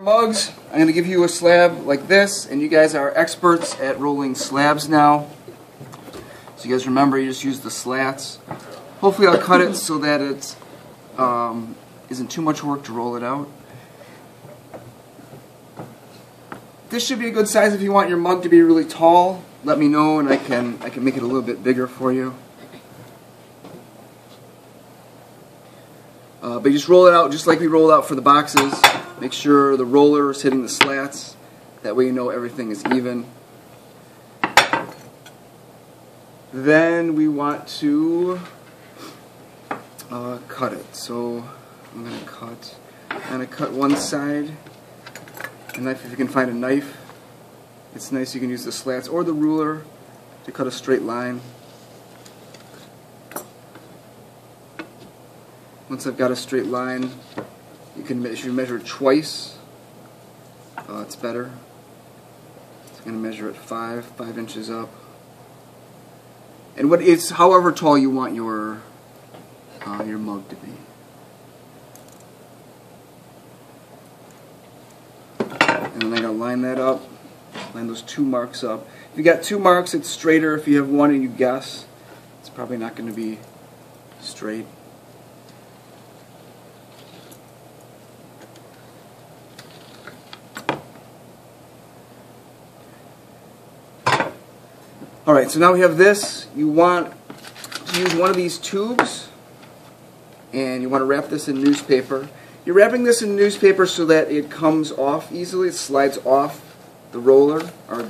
Mugs, I'm going to give you a slab like this, and you guys are experts at rolling slabs now. So you guys remember, you just use the slats. Hopefully I'll cut it so that it isn't too much work to roll it out. This should be a good size if you want your mug to be really tall. Let me know and I can make it a little bit bigger for you. But you just roll it out just like we rolled out for the boxes. Make sure the roller is hitting the slats. That way you know everything is even. Then we want to cut it. So I'm going to cut one side. A knife, if you can find a knife. It's nice you can use the slats or the ruler to cut a straight line. Once I've got a straight line, you can measure it twice. It's better. So I'm going to measure it 5 inches up. And it's however tall you want your mug to be. And then I'm going to line that up, line those 2 marks up. If you got 2 marks, it's straighter. If you have 1 and you guess, it's probably not going to be straight. Alright, so now we have this. You want to use one of these tubes, and you want to wrap this in newspaper. You're wrapping this in newspaper so that it comes off easily. It slides off the roller, or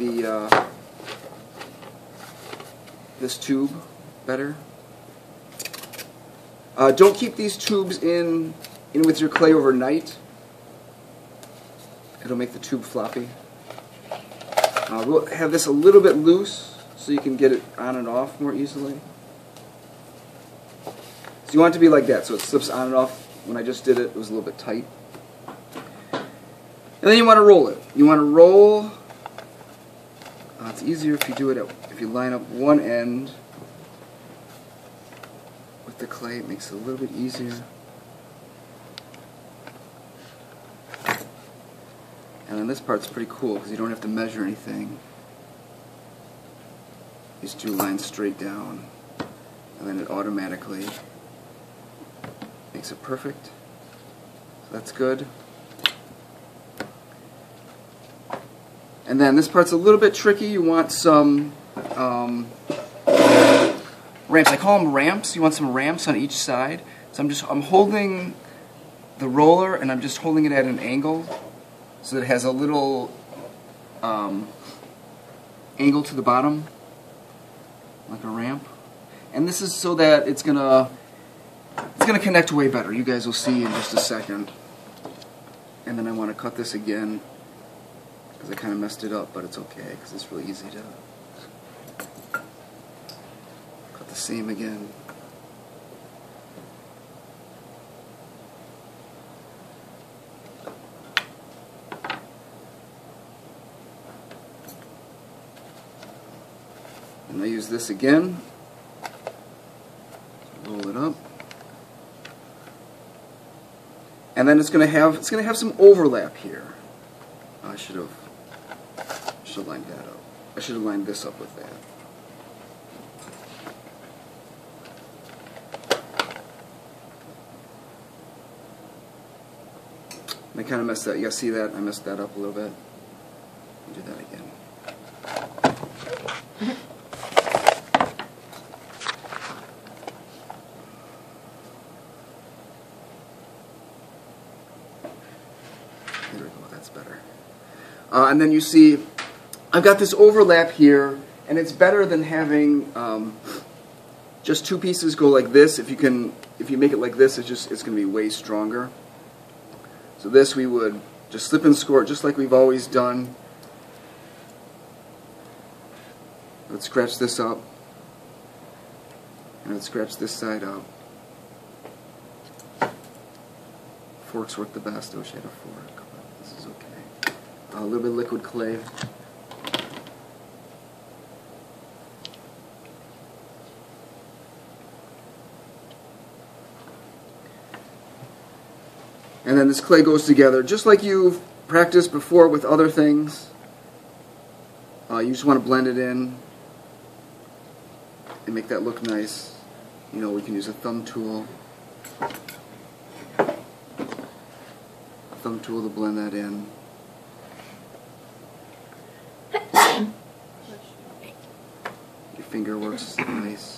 this tube better. Don't keep these tubes in with your clay overnight. It'll make the tube floppy. We'll have this a little bit loose so you can get it on and off more easily. So you want it to be like that, so it slips on and off. When I just did it, it was a little bit tight. And then you want to roll it. You want to roll. It's easier if you do it if you line up one end with the clay. It makes it a little bit easier. And then this part's pretty cool because you don't have to measure anything. You just do lines straight down, and then it automatically makes it perfect. So that's good. And then this part's a little bit tricky. You want some ramps. I call them ramps. You want some ramps on each side. So I'm holding the roller, and I'm just holding it at an angle so that it has a little angle to the bottom, like a ramp. And this is so that it's gonna connect way better. You guys will see in just a second. And then I want to cut this again because I kind of messed it up, but it's okay because it's really easy to cut the seam again. And I use this again. Roll it up. And then it's going to have some overlap here. I should have lined that up. I should have lined this up with that. And I kind of messed that. You guys see that? I messed that up a little bit. I'll do that again. There we go, that's better. And then you see, I've got this overlap here, and it's better than having just 2 pieces go like this. If you make it like this, it's going to be way stronger. So this we would just slip and score, just like we've always done. Let's scratch this up, and let's scratch this side up. Forks work the best. I wish I had a fork, but this is okay. A little bit of liquid clay. And then this clay goes together just like you've practiced before with other things. You just want to blend it in and make that look nice. You know, we can use a thumb tool. Thumb tool to blend that in. Your finger works nice.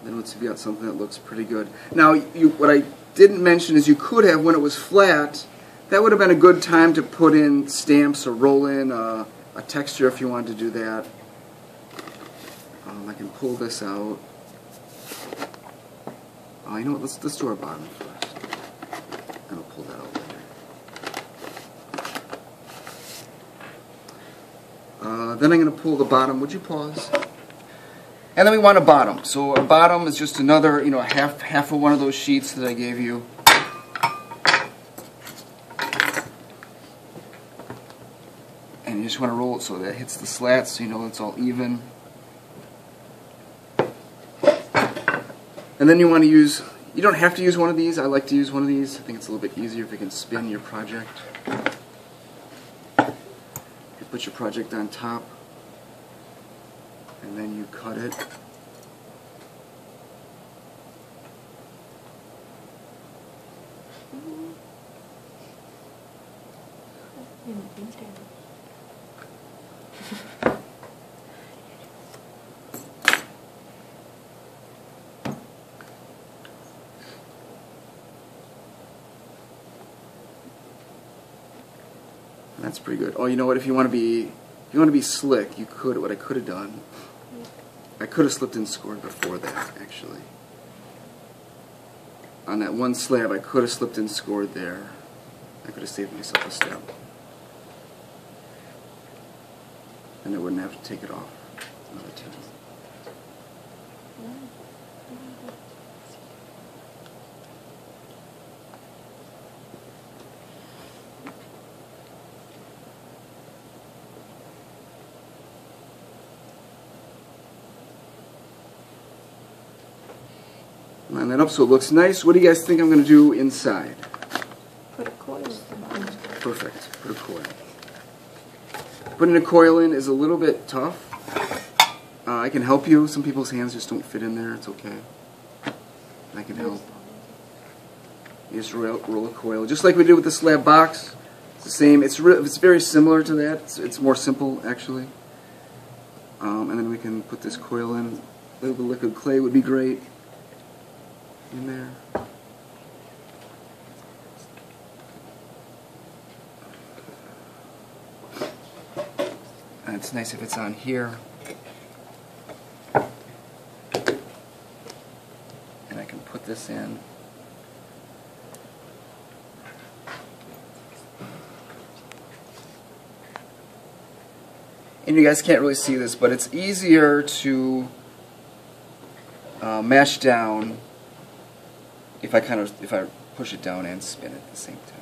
Then let's see if you got something that looks pretty good. Now, what I didn't mention is you could have, when it was flat, that would have been a good time to put in stamps or roll in a texture if you wanted to do that. I can pull this out. You know what, let's do our bottom first. And I'll pull that out later. Then I'm going to pull the bottom. Would you pause? And then we want a bottom. So a bottom is just another, you know, half of one of those sheets that I gave you. And you just want to roll it so that it hits the slats so you know it's all even. And then you want to use, you don't have to use one of these. I like to use one of these. I think it's a little bit easier if you can spin your project. You put your project on top. And then you cut it. That's pretty good. Oh, you know what? If you want to be slick, you could. What I could have done, I could have slipped and scored before that. Actually, on that one slab, I could have slipped and scored there. I could have saved myself a step, and I wouldn't have to take it off another time. Line that up so it looks nice. What do you guys think I'm going to do inside? Put a coil in. Perfect. Put a coil. Putting a coil in is a little bit tough. I can help you. Some people's hands just don't fit in there. It's okay. I can help. You just roll a coil. Just like we did with the slab box. It's the same. It's very similar to that. It's more simple, actually. And then we can put this coil in. A little bit of liquid clay would be great. In there. And it's nice if it's on here. And I can put this in. And you guys can't really see this, but it's easier to mash down if I push it down and spin it at the same time.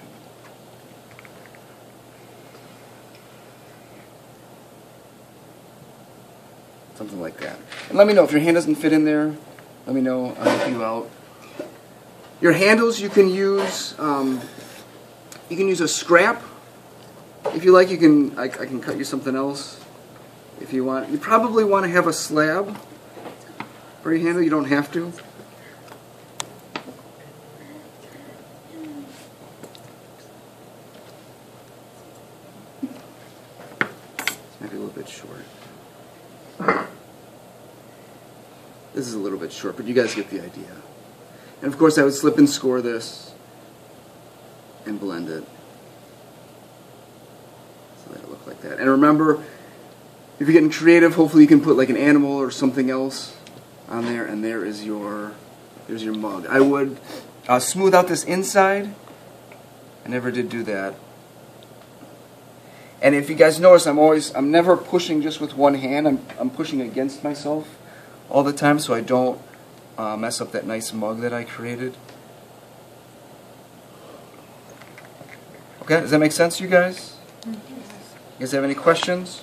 Something like that. And let me know if your hand doesn't fit in there. Let me know. I'll help you out. Your handles, you can use a scrap. If you like, I can cut you something else. If you want, you probably want to have a slab for your handle. You don't have to. Maybe a little bit short. This is a little bit short, but you guys get the idea. And of course I would slip and score this and blend it so that it look like that. And remember, if you're getting creative, hopefully you can put like an animal or something else on there, and there's your mug. I would smooth out this inside. I never did do that. And if you guys notice, I'm never pushing just with one hand. I'm pushing against myself all the time so I don't mess up that nice mug that I created. Okay, does that make sense to you guys? You guys have any questions?